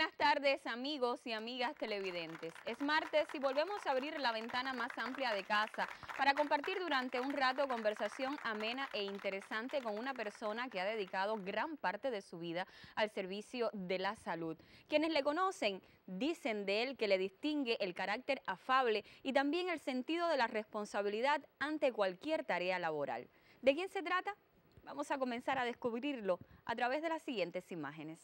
buenas tardes, amigos y amigas televidentes. Es martes y volvemos a abrir la ventana más amplia de casa para compartir durante un rato conversación amena e interesante con una persona que ha dedicado gran parte de su vida al servicio de la salud. Quienes le conocen dicen de él que le distingue el carácter afable y también el sentido de la responsabilidad ante cualquier tarea laboral. ¿De quién se trata? Vamos a comenzar a descubrirlo a través de las siguientes imágenes.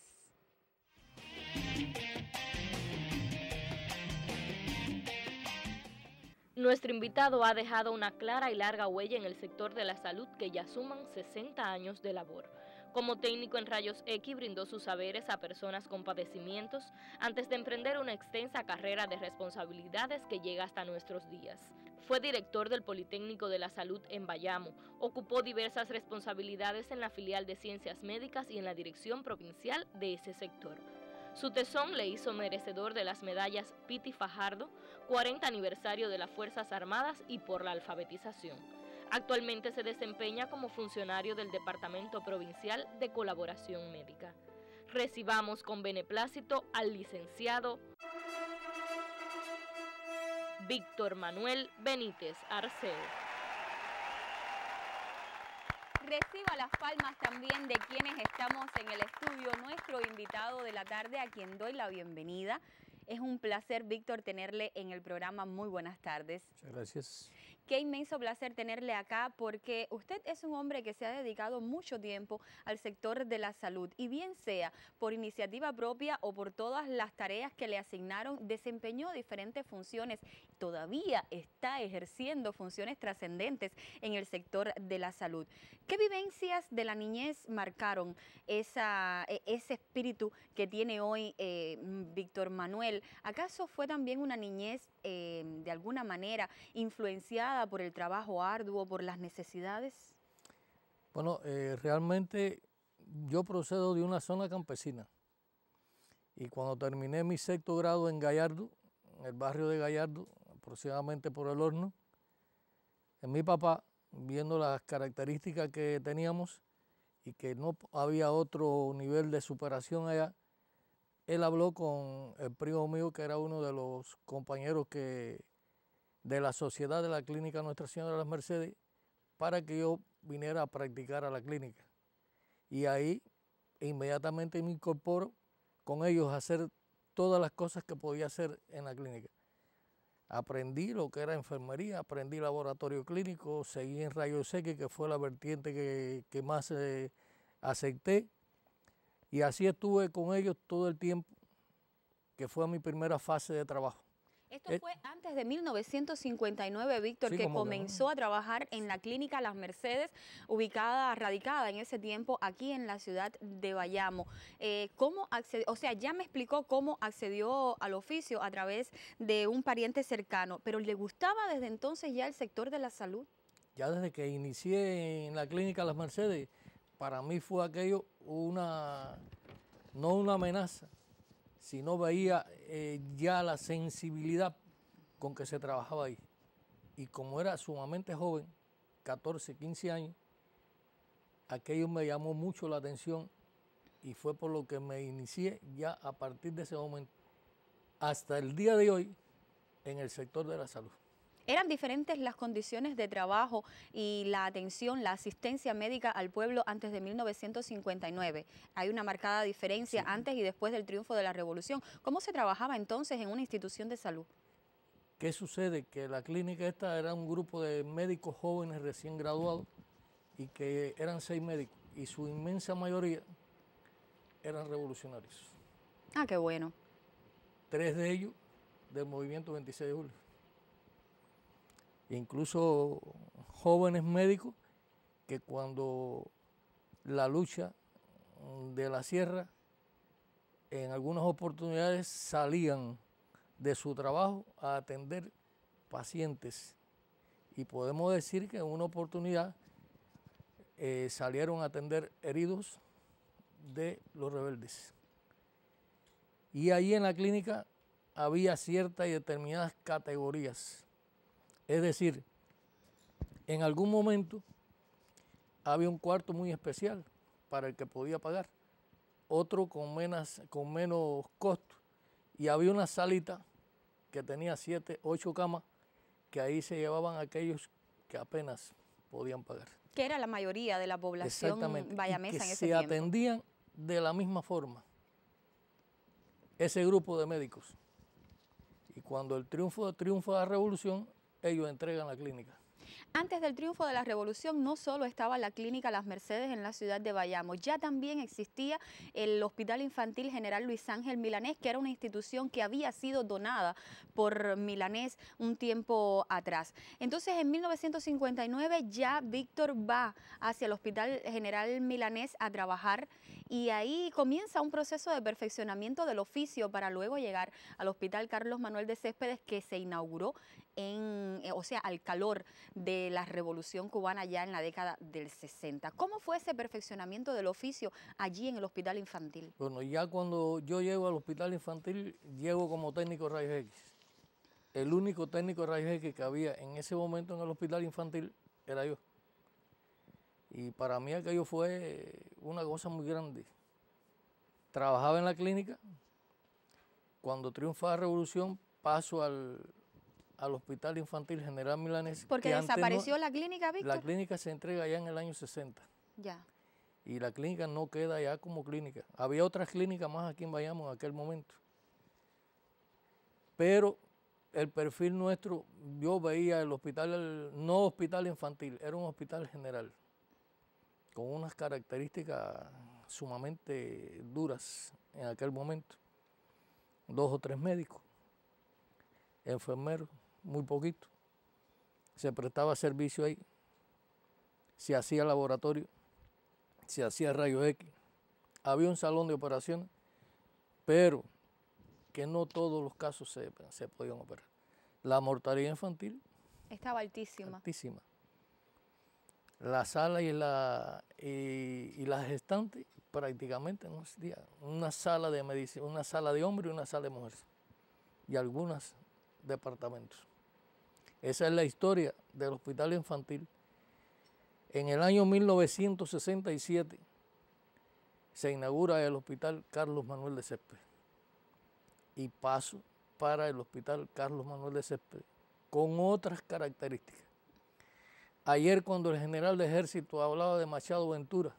Nuestro invitado ha dejado una clara y larga huella en el sector de la salud que ya suman 60 años de labor. Como técnico en rayos X brindó sus saberes a personas con padecimientos antes de emprender una extensa carrera de responsabilidades que llega hasta nuestros días. Fue director del Politécnico de la Salud en Bayamo, ocupó diversas responsabilidades en la filial de Ciencias Médicas y en la dirección provincial de ese sector. Su tesón le hizo merecedor de las medallas Piti Fajardo, 40 aniversario de las Fuerzas Armadas y por la alfabetización. Actualmente se desempeña como funcionario del Departamento Provincial de Colaboración Médica. Recibamos con beneplácito al licenciado Víctor Manuel Benítez Arceo. Reciba las palmas también de quienes estamos en el estudio, nuestro invitado de la tarde, a quien doy la bienvenida. Es un placer, Víctor, tenerle en el programa. Muy buenas tardes. Muchas gracias. Qué inmenso placer tenerle acá porque usted es un hombre que se ha dedicado mucho tiempo al sector de la salud y bien sea por iniciativa propia o por todas las tareas que le asignaron, desempeñó diferentes funciones. Todavía está ejerciendo funciones trascendentes en el sector de la salud. ¿Qué vivencias de la niñez marcaron ese espíritu que tiene hoy Víctor Manuel? ¿Acaso fue también una niñez de alguna manera influenciada por el trabajo arduo, por las necesidades? Bueno, realmente yo procedo de una zona campesina y cuando terminé mi sexto grado en Gallardo, en el barrio de Gallardo, aproximadamente por el Horno, mi papá, viendo las características que teníamos y que no había otro nivel de superación allá, él habló con el primo mío, que era uno de los compañeros de la sociedad de la clínica Nuestra Señora de las Mercedes, para que yo viniera a practicar a la clínica. Y ahí inmediatamente me incorporo con ellos a hacer todas las cosas que podía hacer en la clínica. Aprendí lo que era enfermería, aprendí laboratorio clínico, seguí en rayos X, que fue la vertiente que más acepté. Y así estuve con ellos todo el tiempo, que fue mi primera fase de trabajo. Esto fue antes de 1959, Víctor, sí, que comenzó a trabajar en la clínica Las Mercedes, radicada en ese tiempo aquí en la ciudad de Bayamo. ¿Cómo accedió? O sea, ya me explicó cómo accedió al oficio a través de un pariente cercano, pero ¿le gustaba desde entonces ya el sector de la salud? Ya desde que inicié en la clínica Las Mercedes, para mí fue aquello no una amenaza, sino veía ya la sensibilidad con que se trabajaba ahí. Y como era sumamente joven, 14, 15 años, aquello me llamó mucho la atención y fue por lo que me inicié ya a partir de ese momento, hasta el día de hoy, en el sector de la salud. ¿Eran diferentes las condiciones de trabajo y la atención, la asistencia médica al pueblo antes de 1959? Hay una marcada diferencia antes y después del triunfo de la Revolución. ¿Cómo se trabajaba entonces en una institución de salud? ¿Qué sucede? Que la clínica esta era un grupo de médicos jóvenes recién graduados y que eran 6 médicos y su inmensa mayoría eran revolucionarios. Ah, qué bueno. 3 de ellos del movimiento 26 de julio. Incluso jóvenes médicos que cuando la lucha de la sierra, en algunas oportunidades salían de su trabajo a atender pacientes. Y podemos decir que en una oportunidad salieron a atender heridos de los rebeldes. Y ahí en la clínica había ciertas y determinadas categorías. Es decir, en algún momento había un cuarto muy especial para el que podía pagar. otro con menos costo, y había una salita que tenía 7, 8 camas, que ahí se llevaban aquellos que apenas podían pagar. Que era la mayoría de la población bayamesa en ese se tiempo. atendían de la misma forma ese grupo de médicos. Y cuando el triunfo de la revolución, ellos entregan la clínica. Antes del triunfo de la revolución no solo estaba la clínica Las Mercedes en la ciudad de Bayamo, ya también existía el Hospital Infantil General Luis Ángel Milanés, que era una institución que había sido donada por Milanés un tiempo atrás. Entonces en 1959 ya Víctor va hacia el Hospital General Milanés a trabajar, y ahí comienza un proceso de perfeccionamiento del oficio para luego llegar al Hospital Carlos Manuel de Céspedes, que se inauguró al calor de la Revolución Cubana ya en la década del 60. ¿Cómo fue ese perfeccionamiento del oficio allí en el Hospital Infantil? Bueno, ya cuando yo llego al Hospital Infantil, llego como técnico de rayos X. El único técnico de rayos X que había en ese momento en el Hospital Infantil era yo. Y para mí aquello fue una cosa muy grande. Trabajaba en la clínica. Cuando triunfa la revolución, paso al Hospital Infantil General Milanés. Porque desapareció la clínica, Víctor. La clínica se entrega ya en el año 60. Ya. Y la clínica no queda ya como clínica. Había otras clínicas más aquí en Bayamo en aquel momento. Pero el perfil nuestro, yo veía el hospital, no hospital infantil, era un hospital general, con unas características sumamente duras en aquel momento. 2 o 3 médicos, enfermeros, muy poquito. Se prestaba servicio ahí, se hacía laboratorio, se hacía rayos X, había un salón de operaciones, pero que no todos los casos se podían operar. La mortalidad infantil estaba altísima. Altísima. La sala y la gestante prácticamente no existía. Una sala de medicina, una sala de hombre y una sala de mujeres. Y algunos departamentos. Esa es la historia del Hospital Infantil. En el año 1967 se inaugura el Hospital Carlos Manuel de Céspedes. Y paso para el Hospital Carlos Manuel de Céspedes con otras características. Ayer cuando el general de ejército hablaba de Machado Ventura,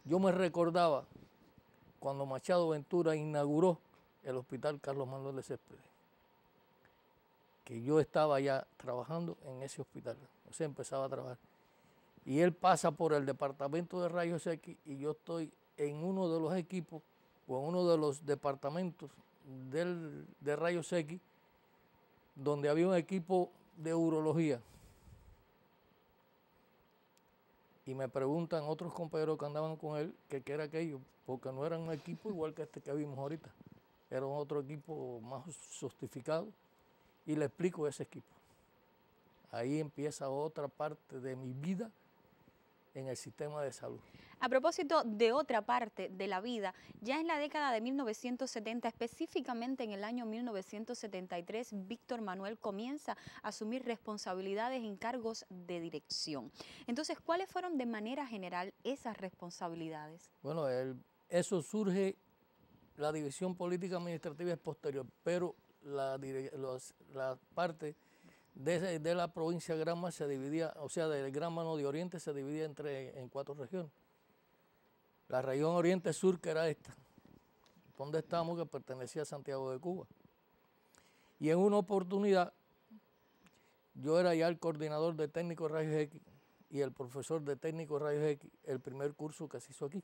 yo me recordaba cuando Machado Ventura inauguró el Hospital Carlos Manuel de Céspedes, que yo estaba ya trabajando en ese hospital, o sea, empezaba a trabajar. Y él pasa por el departamento de rayos X y yo estoy en uno de los equipos o en uno de los departamentos de rayos X, donde había un equipo de urología. Y me preguntan otros compañeros que andaban con él que qué era aquello, porque no era un equipo igual que este que vimos ahorita. Era otro equipo más sofisticado. Y le explico ese equipo. Ahí empieza otra parte de mi vida en el sistema de salud. A propósito de otra parte de la vida, ya en la década de 1970, específicamente en el año 1973, Víctor Manuel comienza a asumir responsabilidades en cargos de dirección. Entonces, ¿cuáles fueron de manera general esas responsabilidades? Bueno, eso surge, la división política administrativa es posterior, pero la parte de la provincia de Granma se dividía, o sea, del Gran Mano de Oriente se dividía en 4 regiones. La región Oriente Sur, que era esta, donde estábamos, que pertenecía a Santiago de Cuba. Y en una oportunidad, yo era ya el coordinador de técnico de rayos X y el profesor de técnico de rayos X, el primer curso que se hizo aquí.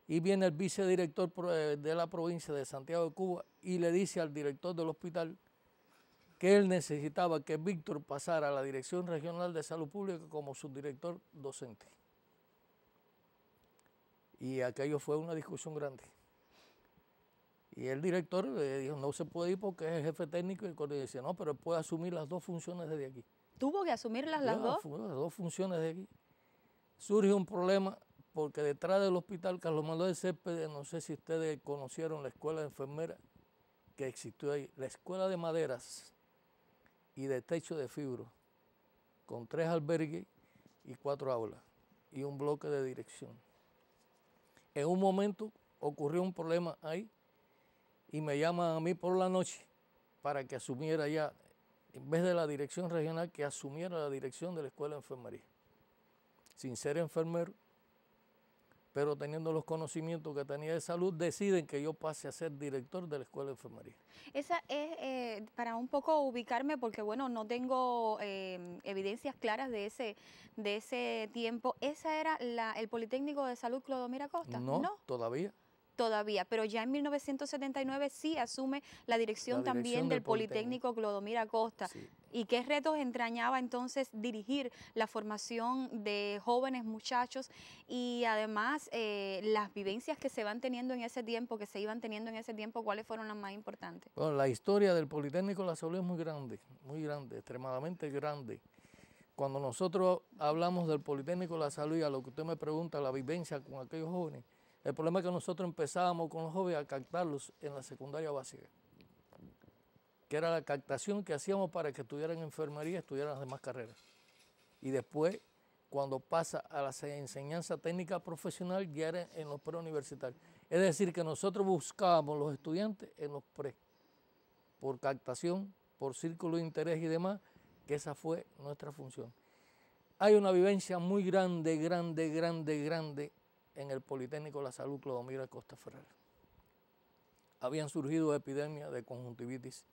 Y viene el vicedirector de la provincia de Santiago de Cuba y le dice al director del hospital que él necesitaba que Víctor pasara a la Dirección Regional de Salud Pública como subdirector docente. Y aquello fue una discusión grande. Y el director le dijo, no se puede ir porque es el jefe técnico, y el coordinador decía, no, pero él puede asumir las 2 funciones desde aquí. ¿Tuvo que asumirlas las dos? Las 2 funciones de aquí. Surge un problema porque detrás del hospital Carlos Manuel de Céspedes, no sé si ustedes conocieron la escuela de enfermera que existió ahí, la escuela de maderas y de techo de fibro, con 3 albergues y 4 aulas y un bloque de dirección. En un momento ocurrió un problema ahí y me llaman a mí por la noche para que asumiera ya, en vez de la dirección regional, que asumiera la dirección de la Escuela de Enfermería. Sin ser enfermero, pero teniendo los conocimientos que tenía de salud, deciden que yo pase a ser director de la Escuela de Enfermería. Esa es, para un poco ubicarme, porque bueno, no tengo evidencias claras de ese tiempo. ¿Esa era el Politécnico de Salud Clodomiro Acosta? No, todavía. Todavía, pero ya en 1979 sí asume la dirección también del Politécnico Clodomiro Acosta. Sí. ¿Y qué retos entrañaba entonces dirigir la formación de jóvenes muchachos y además las vivencias que se van teniendo en ese tiempo, cuáles fueron las más importantes? Bueno, la historia del Politécnico de la Salud es muy grande, extremadamente grande. Cuando nosotros hablamos del Politécnico de la Salud y a lo que usted me pregunta, la vivencia con aquellos jóvenes, el problema es que nosotros empezábamos con los jóvenes a captarlos en la secundaria básica, que era la captación que hacíamos para que estudiaran enfermería, estudiaran las demás carreras. Y después, cuando pasa a la enseñanza técnica profesional, ya era en los preuniversitarios. Es decir, que nosotros buscábamos los estudiantes en los pre, por captación, por círculo de interés y demás, que esa fue nuestra función. Hay una vivencia muy grande en el Politécnico de la Salud Clodomiro Acosta Ferrer. Habían surgido epidemias de conjuntivitis,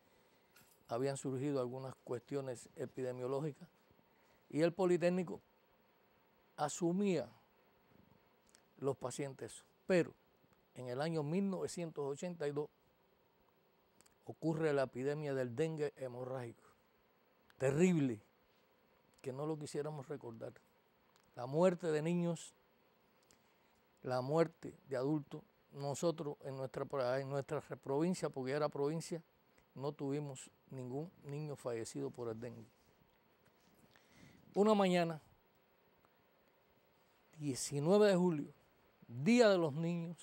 habían surgido algunas cuestiones epidemiológicas y el Politécnico asumía los pacientes. Pero en el año 1982 ocurre la epidemia del dengue hemorrágico, terrible, que no lo quisiéramos recordar. La muerte de niños, la muerte de adultos. Nosotros en nuestra provincia, porque era provincia, no tuvimos ningún niño fallecido por el dengue. Una mañana, 19 de julio, Día de los Niños,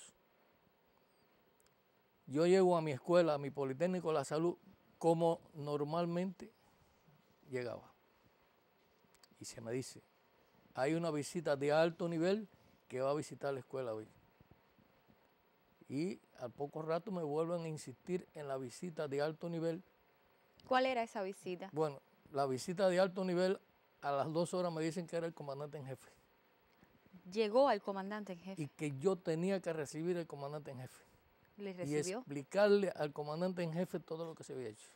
yo llego a mi escuela, a mi Politécnico de la Salud, como normalmente llegaba. Y se me dice, hay una visita de alto nivel que va a visitar la escuela hoy. Y al poco rato me vuelven a insistir en la visita de alto nivel. ¿Cuál era esa visita? Bueno, la visita de alto nivel, a las 2 horas me dicen que era el comandante en jefe. Llegó al comandante en jefe. Y que yo tenía que recibir al comandante en jefe. ¿Le recibió? Y explicarle al comandante en jefe todo lo que se había hecho.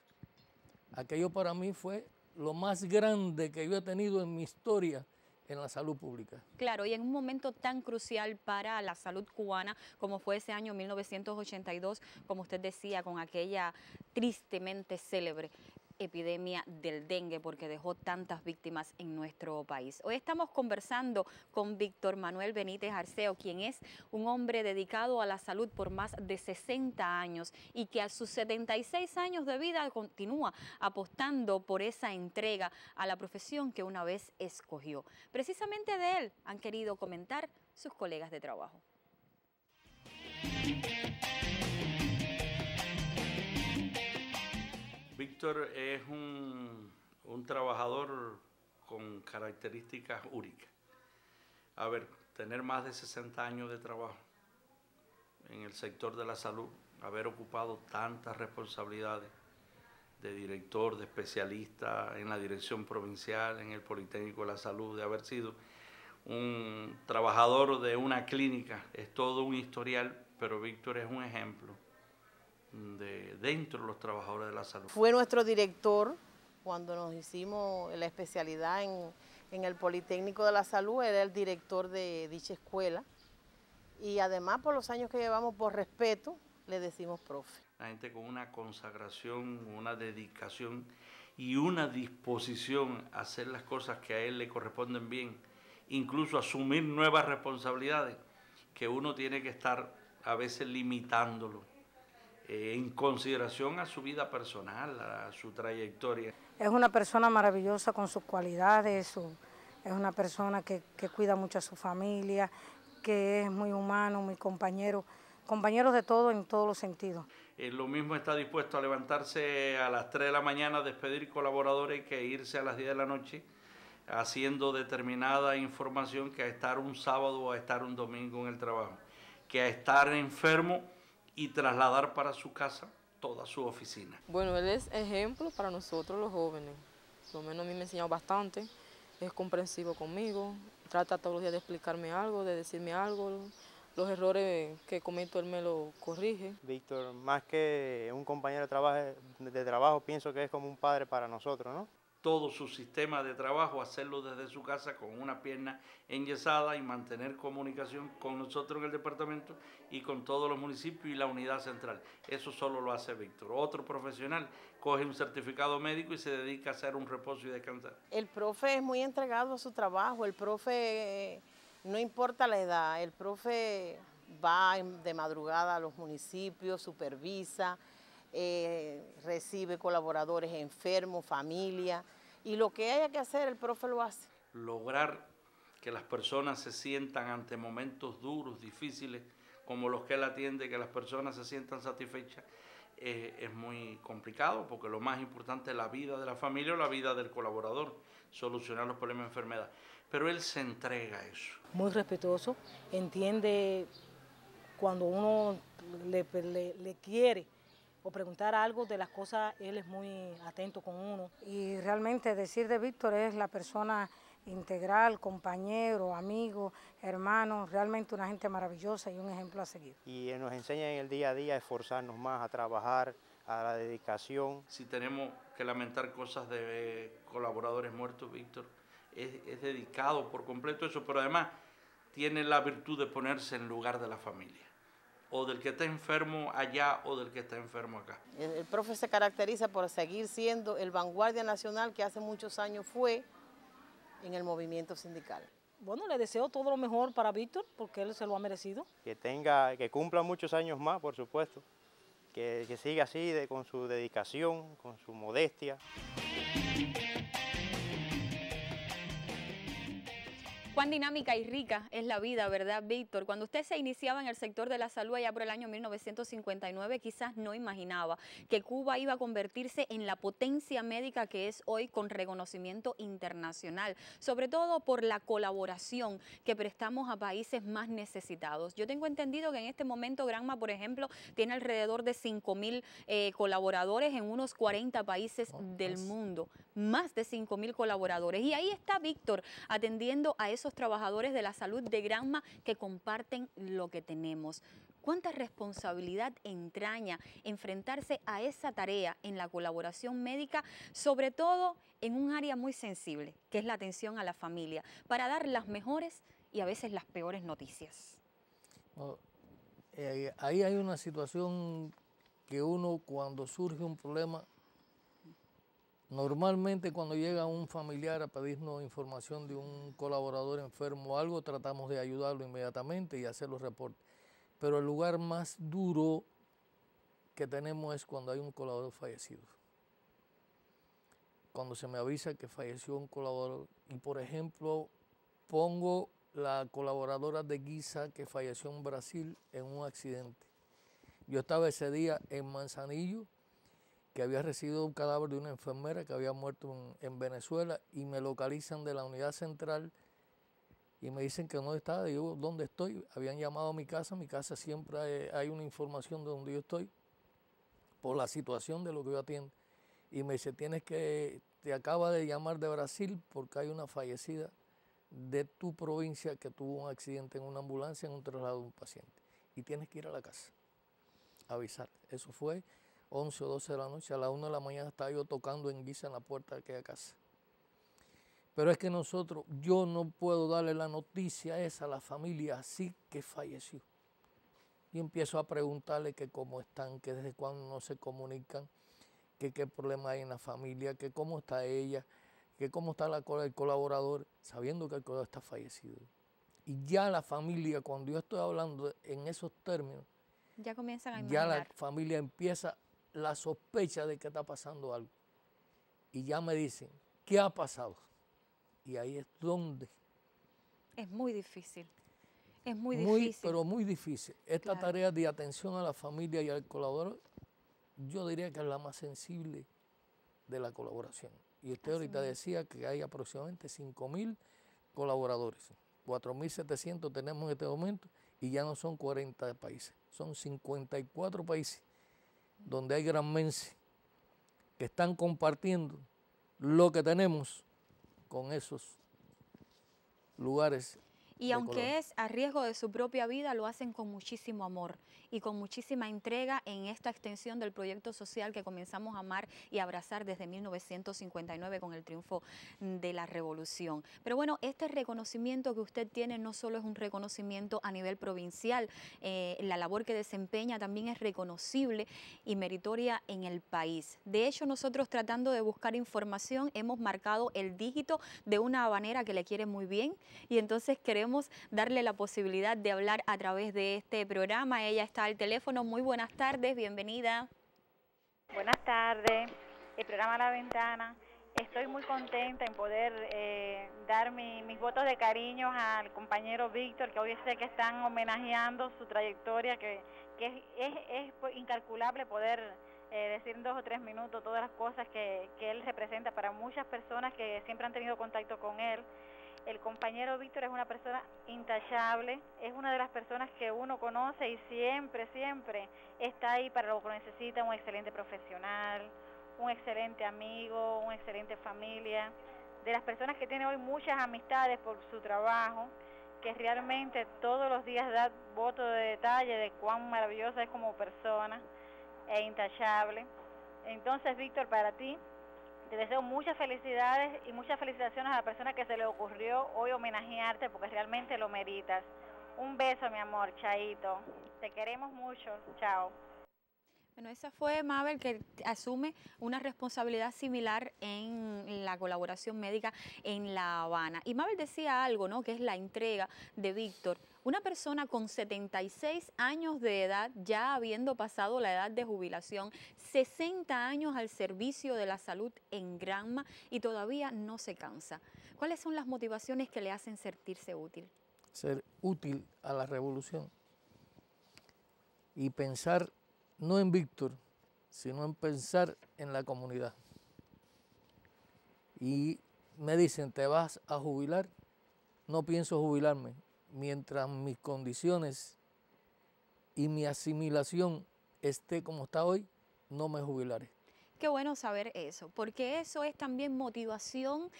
Aquello para mí fue lo más grande que yo he tenido en mi historia en la salud pública. Claro, y en un momento tan crucial para la salud cubana como fue ese año 1982, como usted decía, con aquella tristemente célebre epidemia del dengue, porque dejó tantas víctimas en nuestro país. Hoy estamos conversando con Víctor Manuel Benítez Arceo, quien es un hombre dedicado a la salud por más de 60 años y que a sus 76 años de vida continúa apostando por esa entrega a la profesión que una vez escogió. Precisamente de él han querido comentar sus colegas de trabajo. Víctor es un trabajador con características únicas. A ver, tener más de 60 años de trabajo en el sector de la salud, haber ocupado tantas responsabilidades de director, de especialista en la dirección provincial, en el Politécnico de la Salud, de haber sido un trabajador de una clínica, es todo un historial, pero Víctor es un ejemplo dentro de los trabajadores de la salud. Fue nuestro director cuando nos hicimos la especialidad en el Politécnico de la Salud, era el director de dicha escuela y además por los años que llevamos, por respeto, le decimos profe. La gente con una consagración, una dedicación y una disposición a hacer las cosas que a él le corresponden bien, incluso asumir nuevas responsabilidades que uno tiene que estar a veces limitándolo. En consideración a su vida personal, a su trayectoria. Es una persona maravillosa con sus cualidades, es una persona que cuida mucho a su familia, que es muy humano, muy compañero de todo en todos los sentidos. Lo mismo está dispuesto a levantarse a las 3 de la mañana, a despedir colaboradores que irse a las 10 de la noche haciendo determinada información que a estar un sábado o a estar un domingo en el trabajo. que a estar enfermo y trasladar para su casa toda su oficina. Bueno, él es ejemplo para nosotros los jóvenes. Por lo menos a mí me ha enseñado bastante. Es comprensivo conmigo, trata todos los días de explicarme algo, de decirme algo. Los errores que cometo él me los corrige. Víctor, más que un compañero de trabajo, pienso que es como un padre para nosotros, ¿no? Todo su sistema de trabajo, hacerlo desde su casa con una pierna enyesada y mantener comunicación con nosotros en el departamento y con todos los municipios y la unidad central. Eso solo lo hace Víctor. Otro profesional coge un certificado médico y se dedica a hacer un reposo y descansar. El profe es muy entregado a su trabajo, el profe, no importa la edad, el profe va de madrugada a los municipios, supervisa, recibe colaboradores enfermos, familia, y lo que haya que hacer, el profe lo hace. Lograr que las personas se sientan ante momentos duros, difíciles, como los que él atiende, que las personas se sientan satisfechas, es muy complicado, porque lo más importante es la vida de la familia o la vida del colaborador, solucionar los problemas de enfermedad. Pero él se entrega a eso. Muy respetuoso, entiende cuando uno le quiere o preguntar algo de las cosas, él es muy atento con uno. Y realmente decir de Víctor es la persona integral, compañero, amigo, hermano, realmente una gente maravillosa y un ejemplo a seguir. Y nos enseña en el día a día a esforzarnos más, a trabajar, a la dedicación. Si tenemos que lamentar cosas de colaboradores muertos, Víctor es dedicado por completo a eso, pero además tiene la virtud de ponerse en lugar de la familia, o del que está enfermo allá o del que está enfermo acá. El profe se caracteriza por seguir siendo el vanguardia nacional que hace muchos años fue en el movimiento sindical. Bueno, le deseo todo lo mejor para Víctor, porque él se lo ha merecido. Que cumpla muchos años más, por supuesto, que siga así con su dedicación, con su modestia. Cuán dinámica y rica es la vida, ¿verdad, Víctor? Cuando usted se iniciaba en el sector de la salud allá por el año 1959, quizás no imaginaba que Cuba iba a convertirse en la potencia médica que es hoy, con reconocimiento internacional, sobre todo por la colaboración que prestamos a países más necesitados. Yo tengo entendido que en este momento Granma, por ejemplo, tiene alrededor de 5.000 colaboradores en unos 40 países del mundo, más de 5.000 colaboradores. Y ahí está Víctor atendiendo a esos trabajadores de la salud de Granma que comparten lo que tenemos. ¿Cuánta responsabilidad entraña enfrentarse a esa tarea en la colaboración médica, sobre todo en un área muy sensible, que es la atención a la familia, para dar las mejores y a veces las peores noticias? Ahí hay una situación que uno, cuando surge un problema, normalmente cuando llega un familiar a pedirnos información de un colaborador enfermo o algo, tratamos de ayudarlo inmediatamente y hacer los reportes. Pero el lugar más duro que tenemos es cuando hay un colaborador fallecido. Cuando se me avisa que falleció un colaborador, y por ejemplo, pongo la colaboradora de Guisa que falleció en Brasil en un accidente. Yo estaba ese día en Manzanillo, que había recibido un cadáver de una enfermera que había muerto en Venezuela, y me localizan de la unidad central y me dicen que no estaba. Digo, ¿dónde estoy? Habían llamado a mi casa siempre hay una información de donde yo estoy por la situación de lo que yo atiendo. Y me dice, te acaba de llamar de Brasil porque hay una fallecida de tu provincia que tuvo un accidente en una ambulancia en un traslado de un paciente. Y tienes que ir a la casa a avisar. Eso fue 11 o 12 de la noche, a la 1 de la mañana estaba yo tocando en Guisa en la puerta de aquella casa. Pero es que yo no puedo darle la noticia esa a la familia así que falleció. Y empiezo a preguntarle que cómo están, que desde cuándo no se comunican, que qué problema hay en la familia, que cómo está ella, que cómo está el colaborador, sabiendo que el colaborador está fallecido. Y ya la familia, cuando yo estoy hablando en esos términos, ya comienzan a imaginar. Ya la familia empieza la sospecha de que está pasando algo. Y ya me dicen, ¿qué ha pasado? Y ahí es donde. Es muy difícil. Es muy difícil. Pero muy difícil. Esta tarea de atención a la familia y al colaborador, yo diría que es la más sensible de la colaboración. Y usted ahorita decía que hay aproximadamente 5.000 colaboradores. 4.700 tenemos en este momento y ya no son 40 países, son 54 países donde hay granmenses que están compartiendo lo que tenemos con esos lugares. Y aunque es a riesgo de su propia vida, lo hacen con muchísimo amor y con muchísima entrega en esta extensión del proyecto social que comenzamos a amar y abrazar desde 1959 con el triunfo de la revolución. Pero bueno, este reconocimiento que usted tiene no solo es un reconocimiento a nivel provincial, la labor que desempeña también es reconocible y meritoria en el país. De hecho, nosotros tratando de buscar información hemos marcado el dígito de una habanera que le quiere muy bien y entonces queremos darle la posibilidad de hablar a través de este programa. Ella está al teléfono. Muy buenas tardes, bienvenida. Buenas tardes, el programa La Ventana. Estoy muy contenta en poder dar mis votos de cariño al compañero Víctor, que hoy sé que están homenajeando su trayectoria, que es incalculable poder decir en 2 o 3 minutos todas las cosas que él representa para muchas personas que siempre han tenido contacto con él. El compañero Víctor es una persona intachable, es una de las personas que uno conoce y siempre está ahí para lo que necesita, un excelente profesional, un excelente amigo, una excelente familia, de las personas que tiene hoy muchas amistades por su trabajo, que realmente todos los días da voto de detalle de cuán maravillosa es como persona e intachable. Entonces, Víctor, para ti, te deseo muchas felicidades y muchas felicitaciones a la persona que se le ocurrió hoy homenajearte porque realmente lo meritas. Un beso, mi amor, chaito. Te queremos mucho. Chao. Bueno, esa fue Mabel, que asume una responsabilidad similar en la colaboración médica en La Habana. Y Mabel decía algo, ¿no?, que es la entrega de Víctor. Una persona con 76 años de edad, ya habiendo pasado la edad de jubilación, 60 años al servicio de la salud en Granma y todavía no se cansa. ¿Cuáles son las motivaciones que le hacen sentirse útil? Ser útil a la revolución y pensar no en Víctor, sino en pensar en la comunidad. Y me dicen, ¿te vas a jubilar? No pienso jubilarme. Mientras mis condiciones y mi asimilación esté como está hoy, no me jubilaré. Qué bueno saber eso, porque eso es también motivación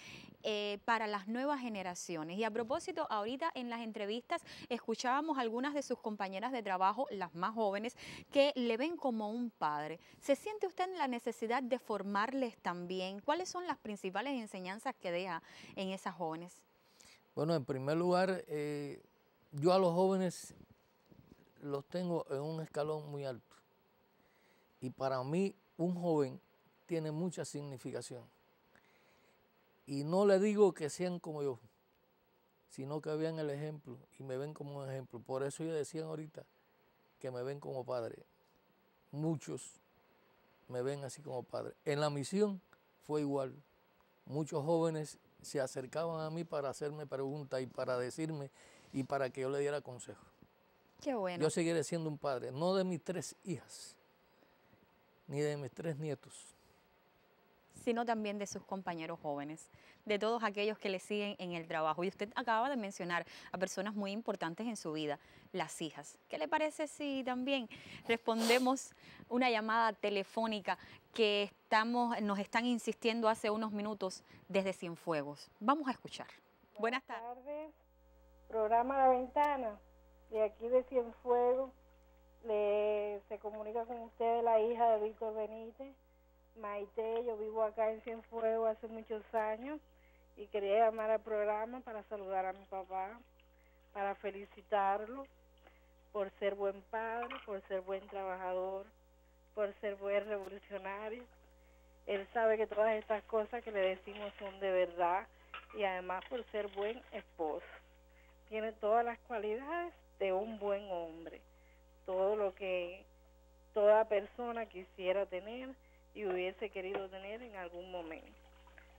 para las nuevas generaciones. Y a propósito, ahorita en las entrevistas escuchábamos algunas de sus compañeras de trabajo, las más jóvenes, que le ven como un padre. ¿Se siente usted en la necesidad de formarles también? ¿Cuáles son las principales enseñanzas que deja en esas jóvenes? Bueno, en primer lugar, yo a los jóvenes los tengo en un escalón muy alto. Y para mí, un joven tiene mucha significación. Y no le digo que sean como yo, sino que vean el ejemplo y me ven como un ejemplo. Por eso ellos decían ahorita que me ven como padre. Muchos me ven así como padre. En la misión fue igual. Muchos jóvenes se acercaban a mí para hacerme preguntas y para decirme y para que yo le diera consejo. Qué bueno. Yo seguiré siendo un padre, no de mis 3 hijas, ni de mis 3 nietos, sino también de sus compañeros jóvenes, de todos aquellos que le siguen en el trabajo. Y usted acaba de mencionar a personas muy importantes en su vida, las hijas. ¿Qué le parece si también respondemos una llamada telefónica que nos están insistiendo hace unos minutos desde Cienfuegos? Vamos a escuchar. Buenas tardes. Programa La Ventana, de aquí de Cienfuegos. Se comunica con ustedes la hija de Víctor Benítez, Maite. Yo vivo acá en Cienfuegos hace muchos años y quería llamar al programa para saludar a mi papá, para felicitarlo por ser buen padre, por ser buen trabajador, por ser buen revolucionario. Él sabe que todas estas cosas que le decimos son de verdad y además por ser buen esposo. Tiene todas las cualidades de un buen hombre, todo lo que toda persona quisiera tener y hubiese querido tener en algún momento.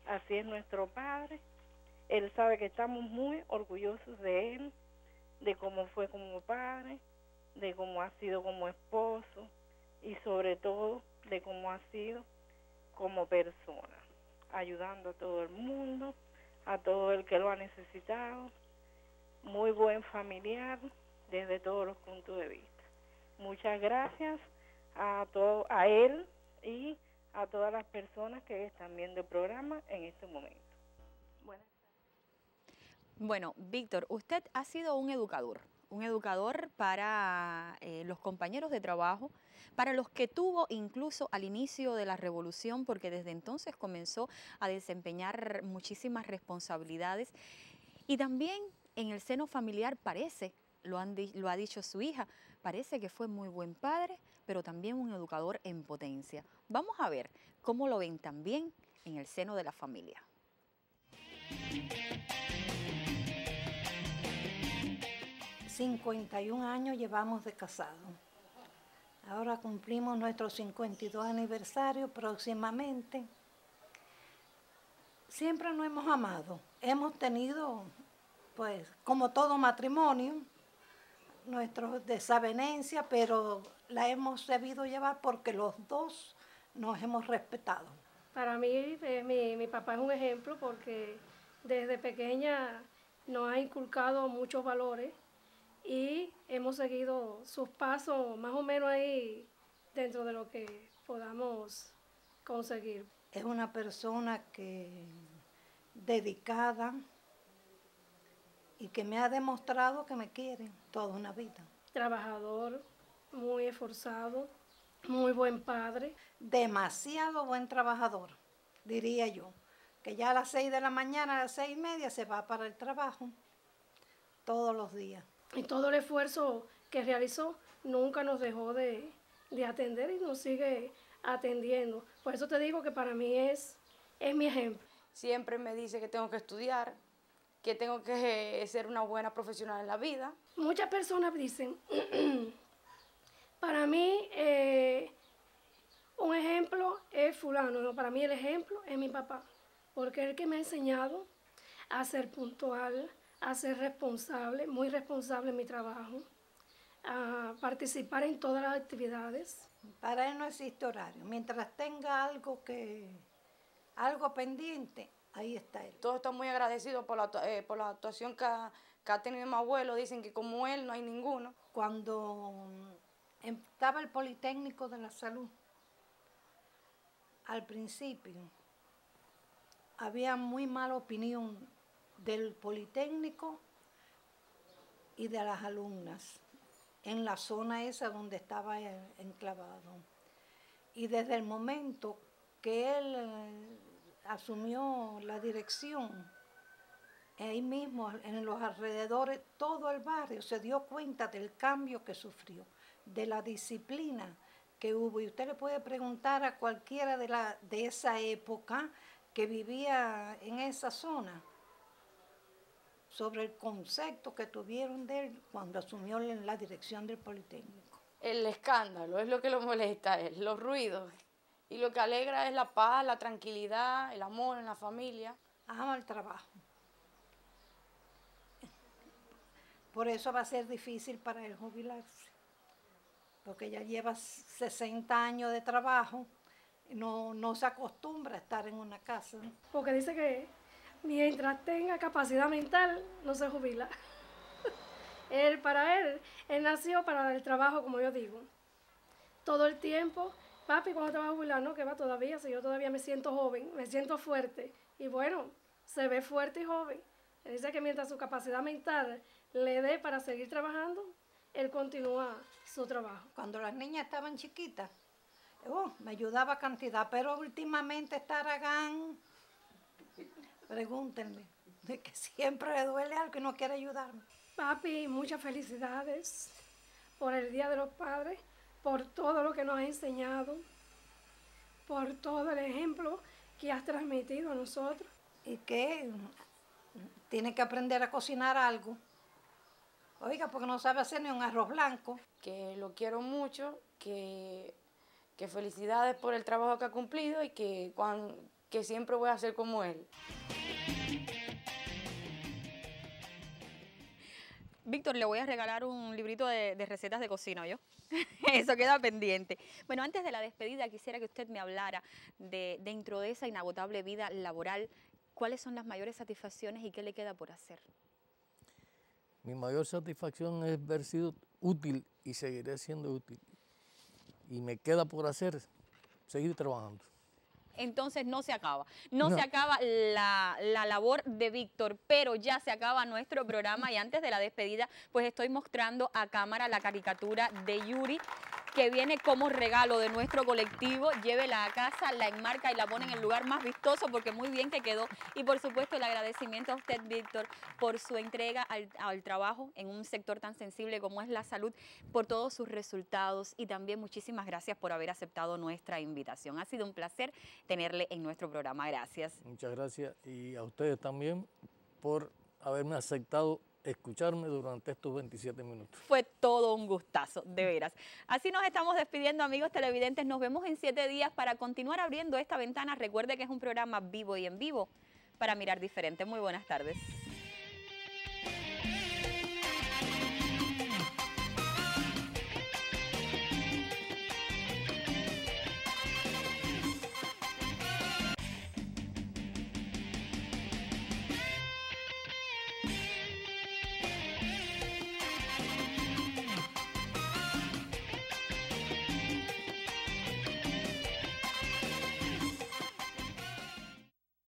Así es nuestro padre. Él sabe que estamos muy orgullosos de él, de cómo fue como padre, de cómo ha sido como esposo y sobre todo de cómo ha sido como persona, ayudando a todo el mundo, a todo el que lo ha necesitado. Muy buen familiar, desde todos los puntos de vista. Muchas gracias a él y a todas las personas que están viendo el programa en este momento. Bueno, Víctor, usted ha sido un educador para los compañeros de trabajo, para los que tuvo incluso al inicio de la revolución, porque desde entonces comenzó a desempeñar muchísimas responsabilidades. Y también en el seno familiar parece, lo ha dicho su hija, parece que fue muy buen padre, pero también un educador en potencia. Vamos a ver cómo lo ven también en el seno de la familia. 51 años llevamos de casado. Ahora cumplimos nuestro 52 aniversario próximamente. Siempre nos hemos amado. Hemos tenido, pues, como todo matrimonio, nuestras desavenencias, pero la hemos sabido llevar porque los dos nos hemos respetado. Para mí, mi papá es un ejemplo porque desde pequeña nos ha inculcado muchos valores y hemos seguido sus pasos más o menos ahí dentro de lo que podamos conseguir. Es una persona dedicada y que me ha demostrado que me quiere toda una vida. Trabajador, muy esforzado, muy buen padre. Demasiado buen trabajador, diría yo, que ya a las 6 de la mañana, a las 6:30 se va para el trabajo todos los días. Y todo el esfuerzo que realizó nunca nos dejó de atender y nos sigue atendiendo. Por eso te digo que para mí es mi ejemplo. Siempre me dice que tengo que estudiar, que tengo que ser una buena profesional en la vida. Muchas personas dicen, para mí un ejemplo es fulano, no, para mí el ejemplo es mi papá, porque es el que me ha enseñado a ser puntual, a ser responsable, muy responsable en mi trabajo, a participar en todas las actividades. Para él no existe horario. Mientras tenga algo pendiente, ahí está él. Todos están muy agradecidos por la actuación que ha tenido mi abuelo. Dicen que como él no hay ninguno. Cuando estaba el Politécnico de la Salud, al principio había muy mala opinión del Politécnico y de las alumnas en la zona esa donde estaba enclavado. Y desde el momento que él asumió la dirección, ahí mismo, en los alrededores, todo el barrio se dio cuenta del cambio que sufrió, de la disciplina que hubo. Y usted le puede preguntar a cualquiera de esa época que vivía en esa zona sobre el concepto que tuvieron de él cuando asumió la dirección del Politécnico. El escándalo es lo que lo molesta a él, los ruidos. Y lo que alegra es la paz, la tranquilidad, el amor en la familia. Ama el trabajo. Por eso va a ser difícil para él jubilarse, porque ya lleva 60 años de trabajo y no se acostumbra a estar en una casa. Porque dice que mientras tenga capacidad mental, no se jubila. Para él nació para el trabajo, como yo digo. Todo el tiempo, papi, ¿cuándo te vas a jubilar? No, que va todavía, si yo todavía me siento joven, me siento fuerte. Y bueno, se ve fuerte y joven. Él dice que mientras su capacidad mental le dé para seguir trabajando, él continúa su trabajo. Cuando las niñas estaban chiquitas, me ayudaba cantidad, pero últimamente está Aragán. Pregúntenle, de que siempre le duele algo y no quiere ayudarme. Papi, muchas felicidades por el Día de los Padres, por todo lo que nos has enseñado, por todo el ejemplo que has transmitido a nosotros. Y que tiene que aprender a cocinar algo. Oiga, porque no sabe hacer ni un arroz blanco. Que lo quiero mucho, que felicidades por el trabajo que ha cumplido y que siempre voy a ser como él. Víctor, le voy a regalar un librito de recetas de cocina, ¿yo? Eso queda pendiente. Bueno, antes de la despedida, quisiera que usted me hablara dentro de esa inagotable vida laboral, ¿cuáles son las mayores satisfacciones y qué le queda por hacer? Mi mayor satisfacción es haber sido útil y seguiré siendo útil. Y me queda por hacer, seguir trabajando. Entonces no se acaba, no se acaba la labor de Víctor, pero ya se acaba nuestro programa y antes de la despedida pues estoy mostrando a cámara la caricatura de Yuri que viene como regalo de nuestro colectivo. Llévela a casa, la enmarca y la pone en el lugar más vistoso porque muy bien que quedó. Y por supuesto el agradecimiento a usted, Víctor, por su entrega al trabajo en un sector tan sensible como es la salud, por todos sus resultados y también muchísimas gracias por haber aceptado nuestra invitación. Ha sido un placer tenerle en nuestro programa. Gracias. Muchas gracias y a ustedes también por haberme aceptado escucharme durante estos 27 minutos. Fue todo un gustazo, de veras. Así nos estamos despidiendo, amigos televidentes. Nos vemos en 7 días para continuar abriendo esta ventana. Recuerde que es un programa vivo y en vivo para mirar diferente. Muy buenas tardes.